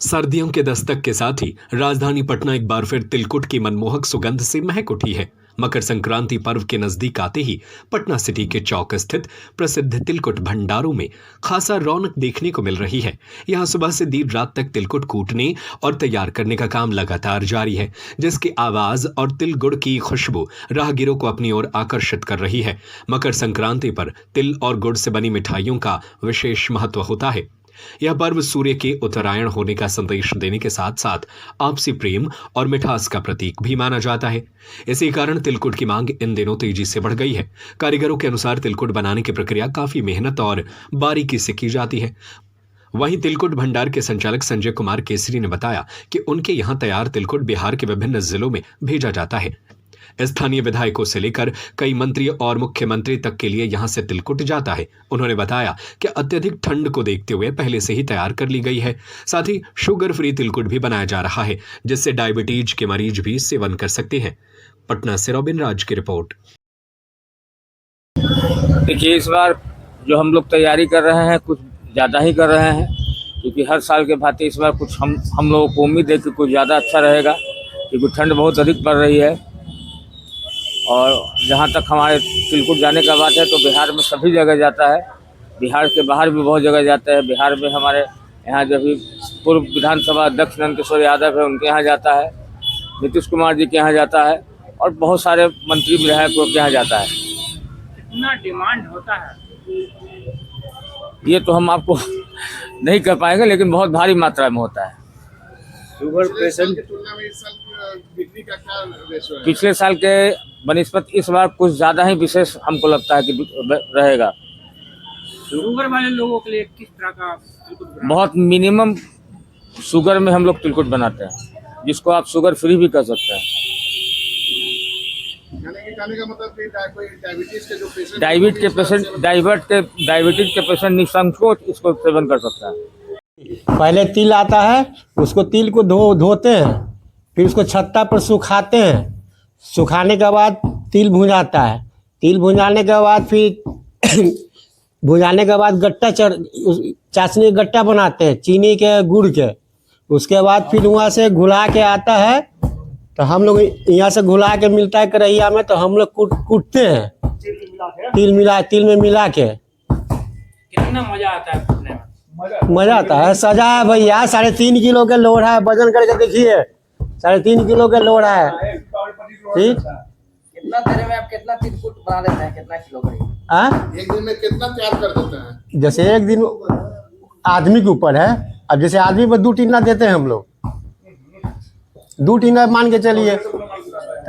सर्दियों के दस्तक के साथ ही राजधानी पटना एक बार फिर तिलकुट की मनमोहक सुगंध से महक उठी है। मकर संक्रांति पर्व के नजदीक आते ही पटना सिटी के चौक स्थित प्रसिद्ध तिलकुट भंडारों में खासा रौनक देखने को मिल रही है। यहां सुबह से देर रात तक तिलकुट कूटने और तैयार करने का काम लगातार जारी है, जिसकी आवाज और तिल गुड़ की खुशबू राहगीरों को अपनी ओर आकर्षित कर रही है। मकर संक्रांति पर तिल और गुड़ से बनी मिठाइयों का विशेष महत्व होता है। यह पर्व सूर्य के उत्तरायण होने का संदेश देने के साथ साथ आपसी प्रेम और मिठास का प्रतीक भी माना जाता है। इसी कारण तिलकुट की मांग इन दिनों तेजी से बढ़ गई है। कारीगरों के अनुसार तिलकुट बनाने की प्रक्रिया काफी मेहनत और बारीकी से की जाती है। वहीं तिलकुट भंडार के संचालक संजय कुमार केसरी ने बताया कि उनके यहां तैयार तिलकुट बिहार के विभिन्न जिलों में भेजा जाता है। स्थानीय विधायकों से लेकर कई मंत्री और मुख्यमंत्री तक के लिए यहां से तिलकुट जाता है। उन्होंने बताया कि अत्यधिक ठंड को देखते हुए पहले से ही तैयार कर ली गई है। साथ ही शुगर फ्री तिलकुट भी बनाया जा रहा है, जिससे डायबिटीज के मरीज भी सेवन कर सकते हैं। पटना से रॉबिन राज की रिपोर्ट। देखिए, इस बार जो हम लोग तैयारी कर रहे हैं कुछ ज़्यादा ही कर रहे हैं, क्योंकि हर साल के भांति इस बार कुछ हम लोगों को उम्मीद है कि कुछ ज़्यादा अच्छा रहेगा, क्योंकि ठंड बहुत अधिक पड़ रही है। और जहाँ तक हमारे तिलकुट जाने का बात है तो बिहार में सभी जगह जाता है, बिहार के बाहर भी बहुत जगह जाता है। बिहार में हमारे यहाँ जो भी पूर्व विधानसभा अध्यक्ष नंदकिशोर यादव है उनके यहाँ जाता है, नीतीश कुमार जी के यहाँ जाता है और बहुत सारे मंत्री विधायकों के यहाँ जाता है। कितना डिमांड होता है ये तो हम आपको नहीं कर पाएंगे, लेकिन बहुत भारी मात्रा में होता है। शुगर पेशेंट की तुलना में इस साल बिक्री का क्या रेशो है? पिछले साल के बनिस्बत इस बार कुछ ज़्यादा ही विशेष हमको लगता है कि रहेगा। शुगर वाले लोगों के लिए किस तरह का तिलकुट बनाते हैं? बहुत मिनिमम शुगर में हम लोग तिलकुट बनाते हैं, जिसको आप शुगर फ्री भी कर सकते हैं। कहने का मतलब कि कोई डायबिटीज के जो पेशेंट डायबिटीज के पेशेंट निसंकोच इसको सेवन कर सकता है। पहले तिल आता है, उसको तिल को धोते हैं, फिर उसको छत्ता पर सुखाते हैं। सुखाने के बाद तिल भुंजाता है। तिल भुंजाने के बाद फिर भुंजाने के बाद गट्टा चाशनी गट्टा बनाते हैं, चीनी के गुड़ के। उसके बाद फिर वहाँ से घुला के आता है, तो हम लोग यहाँ से घुला के मिलता है करैया में, तो हम लोग कूटते हैं तिल में मिला के। कितना मजा आता है कूटने में? मजा आता है। सजा है भैया, 3.5 किलो के लोढ़ा है, वजन करके देखिए 3.5 किलो के लोढ़ा है। ठीक, कितना देर में आप कितना तिलकुट बना लेते हैं? कितना किलो करीब? एक दिन में कितना तैयार कर देते हैं? जैसे एक दिन आदमी के ऊपर है। अब जैसे आदमी पर 2 टीना देते हैं हम लोग, 2 टीना मान के चलिए।